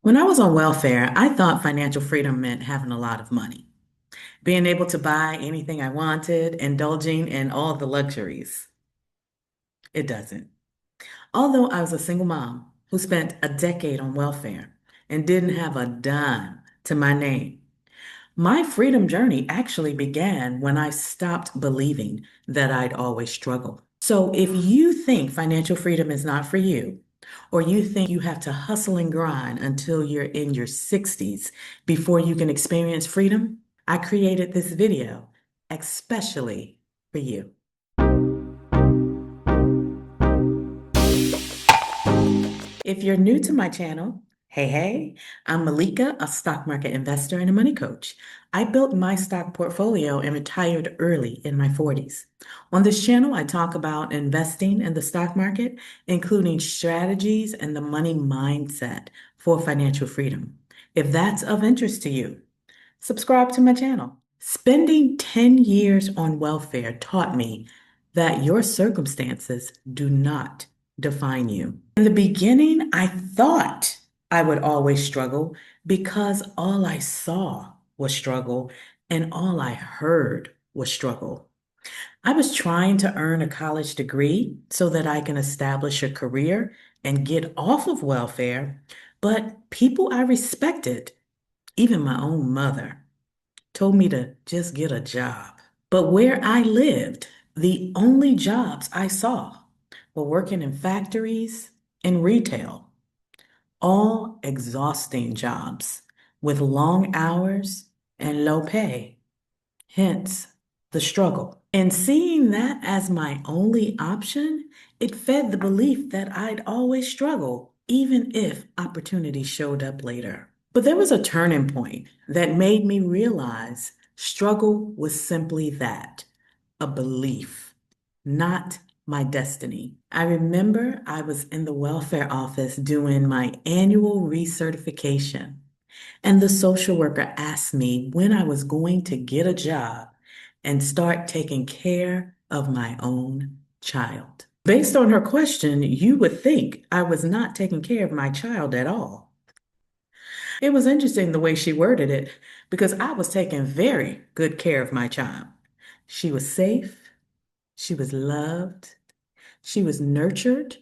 When I was on welfare, I thought financial freedom meant having a lot of money, being able to buy anything I wanted, indulging in all the luxuries. It doesn't. Although I was a single mom who spent a decade on welfare and didn't have a dime to my name, my freedom journey actually began when I stopped believing that I'd always struggle. So if you think financial freedom is not for you, or you think you have to hustle and grind until you're in your 60s before you can experience freedom, I created this video especially for you. If you're new to my channel, hey, I'm Malika, a stock market investor and a money coach. I built my stock portfolio and retired early in my 40s. On this channel, I talk about investing in the stock market, including strategies and the money mindset for financial freedom. If that's of interest to you, subscribe to my channel. Spending 10 years on welfare taught me that your circumstances do not define you. In the beginning, I thought I would always struggle because all I saw was struggle and all I heard was struggle. I was trying to earn a college degree so that I can establish a career and get off of welfare, but people I respected, even my own mother, told me to just get a job. But where I lived, the only jobs I saw were working in factories and retail, all exhausting jobs with long hours and low pay, hence the struggle. And seeing that as my only option, it fed the belief that I'd always struggle, even if opportunity showed up later. But there was a turning point that made me realize struggle was simply that, a belief, not my destiny. I remember I was in the welfare office doing my annual recertification, and the social worker asked me when I was going to get a job and start taking care of my own child. Based on her question, you would think I was not taking care of my child at all. It was interesting the way she worded it because I was taking very good care of my child. She was safe, she was loved, she was nurtured,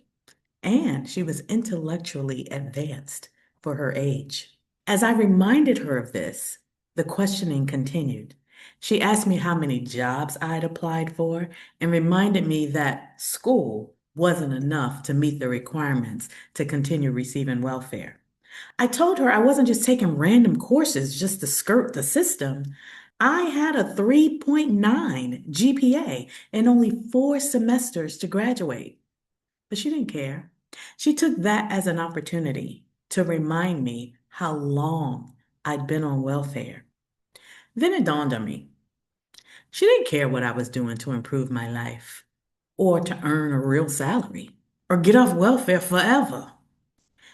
and she was intellectually advanced for her age. As I reminded her of this, the questioning continued. She asked me how many jobs I'd applied for and reminded me that school wasn't enough to meet the requirements to continue receiving welfare. I told her I wasn't just taking random courses just to skirt the system. I had a 3.9 GPA and only 4 semesters to graduate. But she didn't care. She took that as an opportunity to remind me how long I'd been on welfare. Then it dawned on me. She didn't care what I was doing to improve my life, or to earn a real salary, or get off welfare forever.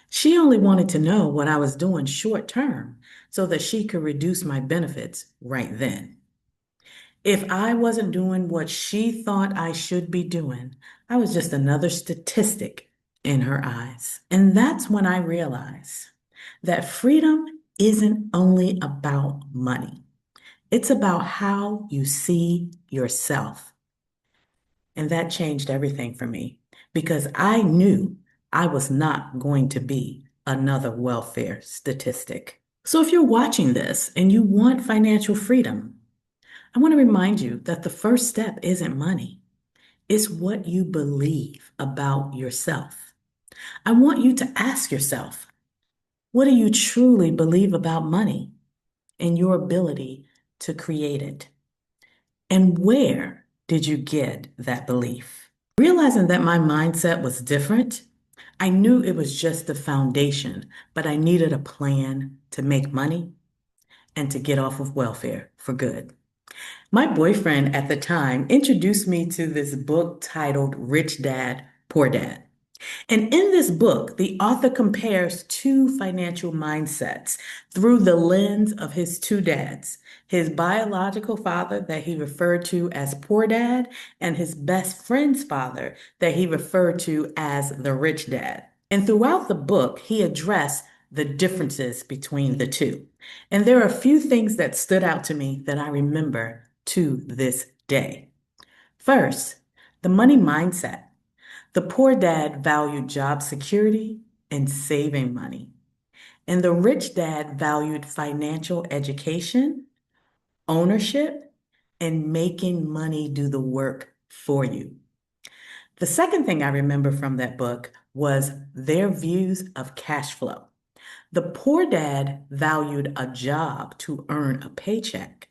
She only wanted to know what I was doing short term so that she could reduce my benefits right then. If I wasn't doing what she thought I should be doing, I was just another statistic in her eyes. And that's when I realized that freedom isn't only about money, it's about how you see yourself. And that changed everything for me because I knew I was not going to be another welfare statistic. So if you're watching this and you want financial freedom, I want to remind you that the first step isn't money. It's what you believe about yourself. I want you to ask yourself, what do you truly believe about money and your ability to create it? And where did you get that belief? Realizing that my mindset was different, I knew it was just the foundation, but I needed a plan to make money and to get off of welfare for good. My boyfriend at the time introduced me to this book titled Rich Dad, Poor Dad. And in this book, the author compares two financial mindsets through the lens of his two dads, his biological father that he referred to as poor dad, and his best friend's father that he referred to as the rich dad. And throughout the book, he addressed the differences between the two. And there are a few things that stood out to me that I remember to this day. First, the money mindset. The poor dad valued job security and saving money, and the rich dad valued financial education, ownership, and making money do the work for you. The second thing I remember from that book was their views of cash flow. The poor dad valued a job to earn a paycheck,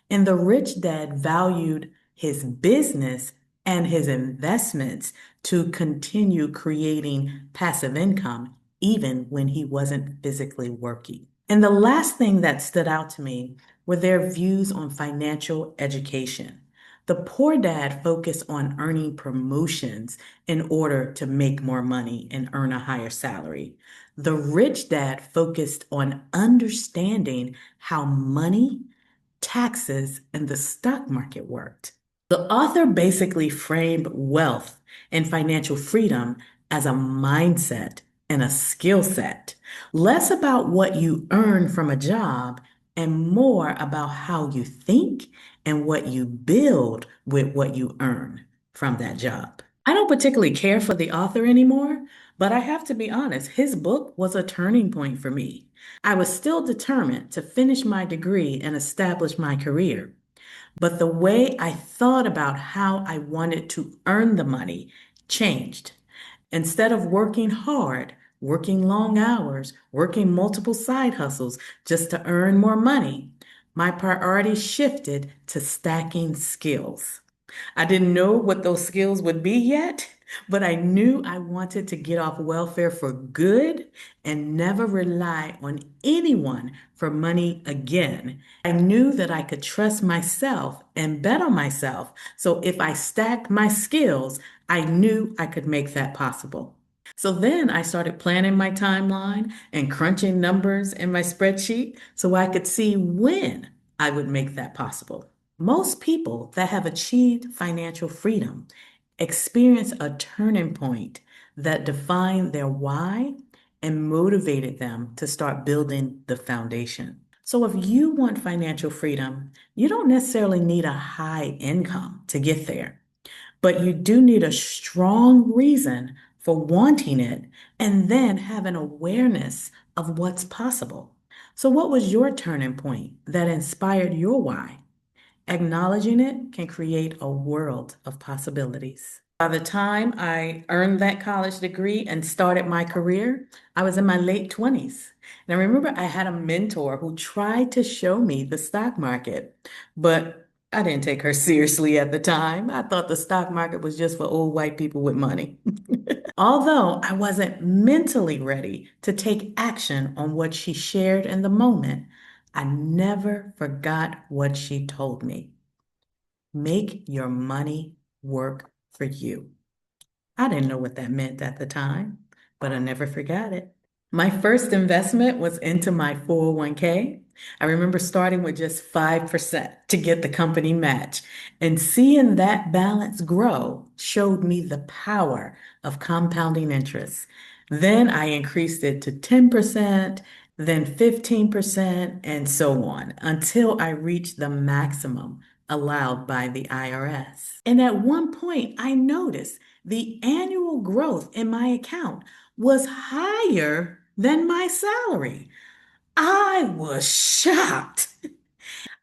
and the rich dad valued his business and his investments to continue creating passive income even when he wasn't physically working. And the last thing that stood out to me were their views on financial education. The poor dad focused on earning promotions in order to make more money and earn a higher salary. The rich dad focused on understanding how money, taxes, and the stock market worked. The author basically framed wealth and financial freedom as a mindset and a skill set, less about what you earn from a job and more about how you think and what you build with what you earn from that job. I don't particularly care for the author anymore, but I have to be honest, his book was a turning point for me. I was still determined to finish my degree and establish my career. But the way I thought about how I wanted to earn the money changed. Instead of working hard, working long hours, working multiple side hustles just to earn more money, my priorities shifted to stacking skills. I didn't know what those skills would be yet, but I knew I wanted to get off welfare for good and never rely on anyone for money again. I knew that I could trust myself and bet on myself. So if I stacked my skills, I knew I could make that possible. So then I started planning my timeline and crunching numbers in my spreadsheet so I could see when I would make that possible. Most people that have achieved financial freedom experience a turning point that defined their why and motivated them to start building the foundation. So, if you want financial freedom, you don't necessarily need a high income to get there, but you do need a strong reason for wanting it and then have an awareness of what's possible. So, what was your turning point that inspired your why? Acknowledging it can create a world of possibilities. By the time I earned that college degree and started my career, I was in my late 20s. And I remember I had a mentor who tried to show me the stock market, but I didn't take her seriously at the time. I thought the stock market was just for old white people with money. Although I wasn't mentally ready to take action on what she shared in the moment, I never forgot what she told me. Make your money work for you. I didn't know what that meant at the time, but I never forgot it. My first investment was into my 401k. I remember starting with just 5% to get the company match, and seeing that balance grow showed me the power of compounding interest. Then I increased it to 10%, then 15%, and so on until I reached the maximum allowed by the IRS. And at one point, I noticed the annual growth in my account was higher than my salary. I was shocked.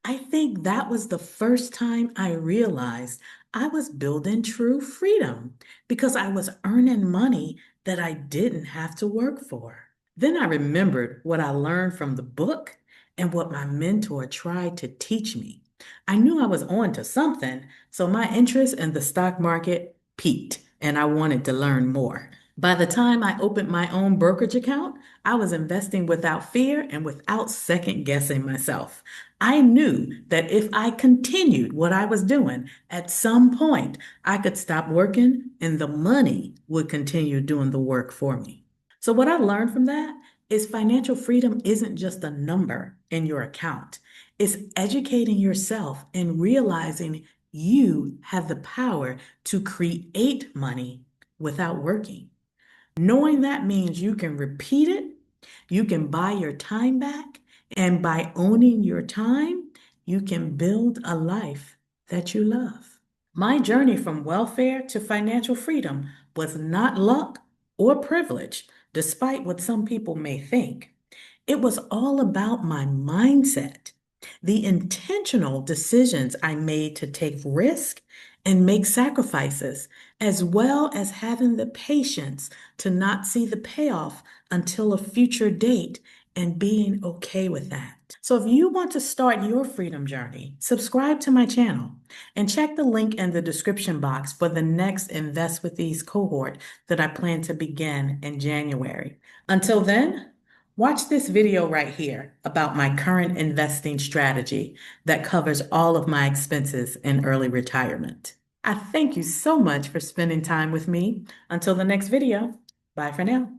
I think that was the first time I realized I was building true freedom because I was earning money that I didn't have to work for. Then I remembered what I learned from the book and what my mentor tried to teach me. I knew I was on to something, so my interest in the stock market peaked and I wanted to learn more. By the time I opened my own brokerage account, I was investing without fear and without second guessing myself. I knew that if I continued what I was doing, at some point I could stop working and the money would continue doing the work for me. So, what I learned from that is financial freedom isn't just a number in your account, it's educating yourself and realizing you have the power to create money without working. Knowing that means you can repeat it You can buy your time back, and by owning your time, you can build a life that you love. My journey from welfare to financial freedom was not luck or privilege, despite what some people may think. It was all about my mindset, the intentional decisions I made to take risk and make sacrifices, as well as having the patience to not see the payoff until a future date and being okay with that. So if you want to start your freedom journey, subscribe to my channel and check the link in the description box for the next Invest with Ease cohort that I plan to begin in January. Until then, watch this video right here about my current investing strategy that covers all of my expenses in early retirement. I thank you so much for spending time with me. Until the next video, bye for now.